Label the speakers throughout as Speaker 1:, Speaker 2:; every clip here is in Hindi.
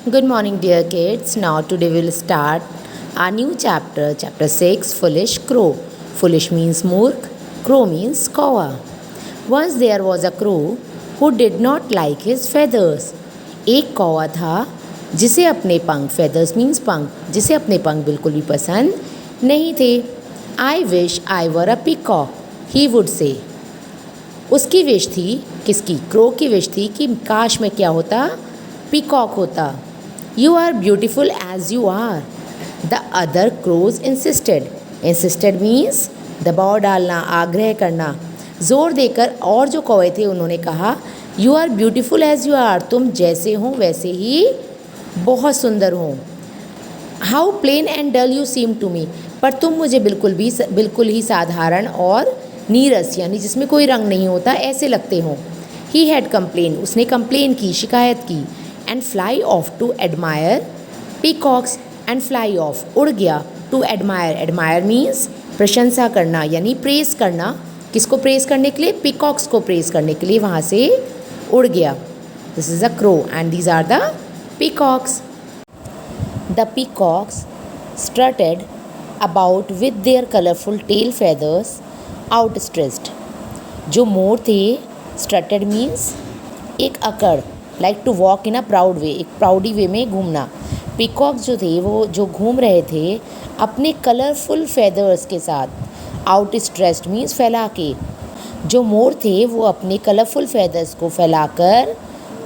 Speaker 1: Good morning, dear kids. Now, today we'll start our new chapter, chapter 6 Foolish Crow. Foolish means murk, crow means kawa. Once there was a crow who did not like his feathers. एक कौवा था जिसे अपने पंख feathers means पंख जिसे अपने पंख बिल्कुल भी पसंद नहीं थे. I wish I were a peacock, he would say. उसकी विश थी, किसकी? क्रो की विश थी कि काश मैं क्या होता? पीकॉक होता. You are beautiful as you are. The other crows insisted. Insisted means दबाव डालना, आग्रह करना. ज़ोर देकर और जो कौवे थे उन्होंने कहा You are beautiful as you are. तुम जैसे हो वैसे ही बहुत सुंदर हो. How plain and dull you seem to me. पर तुम मुझे बिल्कुल ही साधारण और नीरस यानी जिसमें कोई रंग नहीं होता ऐसे लगते हो. He had complained. उसने कंप्लेन की, शिकायत की. And fly off to admire peacocks and fly off उड़ गया to admire. Admire means प्रशंसा करना यानी प्रेस करना. किसको प्रेस करने के लिए? peacocks को प्रेस करने के लिए वहाँ से उड़ गया. This is a crow and these are the peacocks. The peacocks strutted about with their colorful tail feathers outstretched. जो मोर थे, strutted means एक अकड़, like to walk in a proud way, एक प्राउडी वे में घूमना. पीकॉक जो थे वो जो घूम रहे थे अपने कलरफुल फेदर्स के साथ. आउट स्ट्रेस्ड मीन्स फैला के. जो मोर थे वो अपने कलरफुल फेदर्स को फैलाकर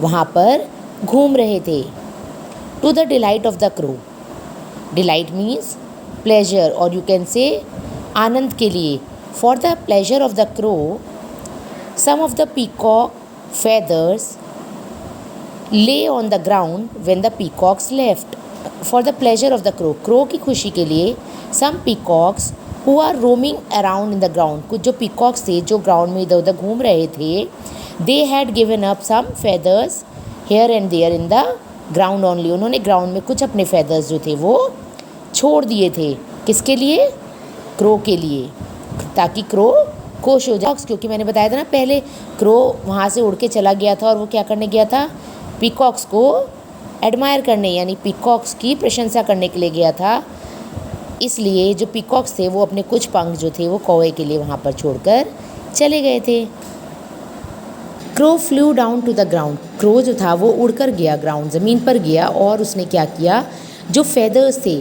Speaker 1: वहाँ पर घूम रहे थे. To the delight of the crow. Delight means pleasure और यू कैन से आनंद के लिए. For the pleasure of the crow some of the peacock feathers lay on the ground when the peacocks left. For the pleasure of the crow. crow की खुशी के लिए some peacocks who are roaming around in the ground. कुछ जो peacocks थे जो ग्राउंड में इधर उधर घूम रहे थे they had given up some feathers here and there in the ground only. उन्होंने ग्राउंड में कुछ अपने feathers जो थे वो छोड़ दिए थे. किसके लिए? क्रो के लिए, ताकि क्रो खुश हो जाए. क्योंकि मैंने बताया था ना पहले क्रो वहाँ से उड़ के चला गया था और वो क्या करने गया था? पीकॉक्स को एडमायर करने यानी पीकॉक्स की प्रशंसा करने के लिए गया था. इसलिए जो पीकॉक्स थे वो अपने कुछ पंख जो थे वो कौवे के लिए वहाँ पर छोड़कर चले गए थे. Crow flew down to the ground. Crow जो था वो उड़कर गया ग्राउंड, ज़मीन पर गया और उसने क्या किया? जो फेदर्स थे,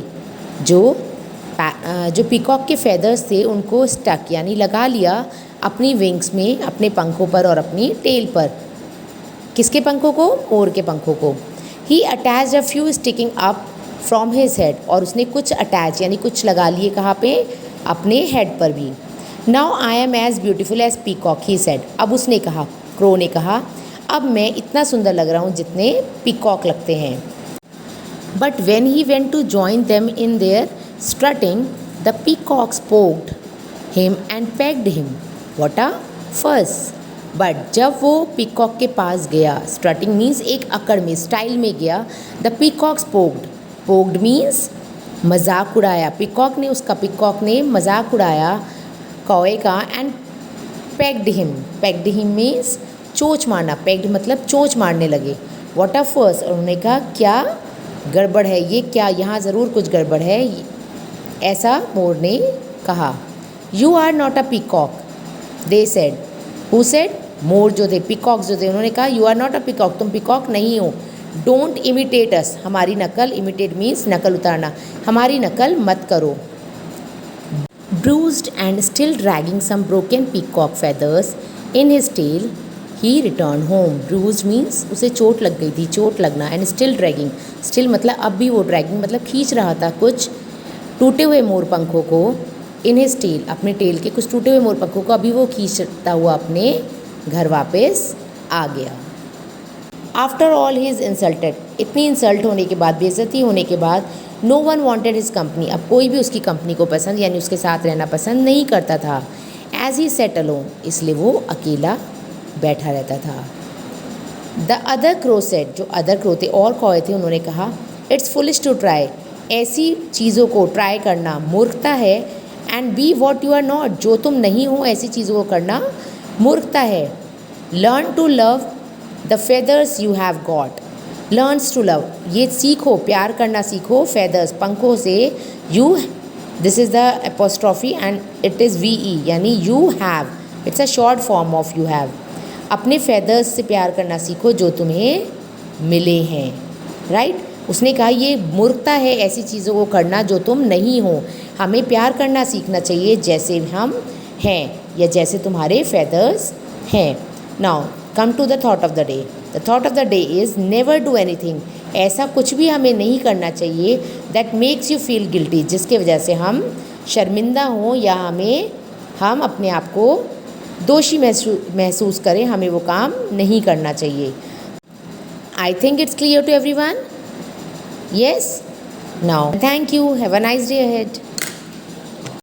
Speaker 1: जो पीकॉक के फेदर्स थे उनको स्टक यानी लगा लिया अपनी विंग्स में, अपने पंखों पर और अपनी टेल पर. किसके पंखों को? मोर के पंखों को. He attach a few sticking up from his head. और उसने कुछ अटैच यानी कुछ लगा लिए. कहाँ पे? अपने हेड पर भी. Now I am as beautiful as peacock he said. अब उसने कहा, क्रो ने कहा, अब मैं इतना सुंदर लग रहा हूँ जितने पीकॉक लगते हैं. But when he went to join them in their strutting the peacocks poked him and pecked him. What a fuss. But जब वो पीकॉक के पास गया, स्ट्रटिंग मीन्स एक अकड़ में, स्टाइल में गया. The peacocks poked. Poked means मजाक उड़ाया. पीकॉक ने मजाक उड़ाया कौवे का. And pecked him. Pegged him means चोंच मारना. पेग्ड मतलब चोंच मारने लगे. व्हाट अ फर्स. और उन्होंने कहा क्या गड़बड़ है, ये क्या, यहाँ ज़रूर कुछ गड़बड़ है, ऐसा मोर ने कहा. You are not a peacock they said. Who said? मोर जो थे, पीकॉक्स जो थे, उन्होंने कहा you are not a peacock, तुम पीकॉक नहीं हो. Don't imitate us. हमारी नकल, इमिटेट मीन्स नकल उतारना, हमारी नकल मत करो. Bruised and still dragging some broken peacock feathers in his tail he return home. Bruised means उसे चोट लग गई थी, चोट लगना. एंड स्टिल ड्रैगिंग, स्टिल मतलब अब भी वो ड्रैगिंग मतलब खींच रहा था कुछ टूटे हुए मोर पंखों को. इन हिज टेल, अपने टेल के कुछ टूटे हुए मोर पंखों को अभी वो खींचता हुआ अपने घर वापस आ गया. After all he is insulted. इतनी इंसल्ट होने के बाद, बेइज्जती होने के बाद, no one wanted his company. अब कोई भी उसकी कंपनी को पसंद यानी उसके साथ रहना पसंद नहीं करता था. एज ही सेट अलोन, इसलिए वो अकेला बैठा रहता था. The other crow set. जो अदर क्रो थे और कौवे थे उन्होंने कहा इट्स फुलिश टू ट्राई. ऐसी चीज़ों को ट्राई करना मूर्खता है. And be what you are not. जो तुम नहीं हो ऐसी चीज़ों को करना मूर्खता है. Learn to love the feathers you have got. Learns to love, ये सीखो, प्यार करना सीखो, feathers, पंखों से, you, this is the apostrophe and it is ve, यानी you have, it's a short form of you have. अपने feathers से प्यार करना सीखो जो तुम्हें मिले हैं, राइट? उसने कहा ये मूर्खता है ऐसी चीज़ों को करना जो तुम नहीं हो, हमें प्यार करना सीखना चाहिए जैसे हम हैं या जैसे तुम्हारे feathers हैं. Now come to the thought of the day. The thought of the day is never do anything, ऐसा कुछ भी हमें नहीं करना चाहिए that makes you feel guilty, जिसके वजह से हम शर्मिंदा हों या हम अपने आप को दोषी महसूस करें, हमें वो काम नहीं करना चाहिए. I think it's clear to every one. Yes, now thank you, have a nice day ahead.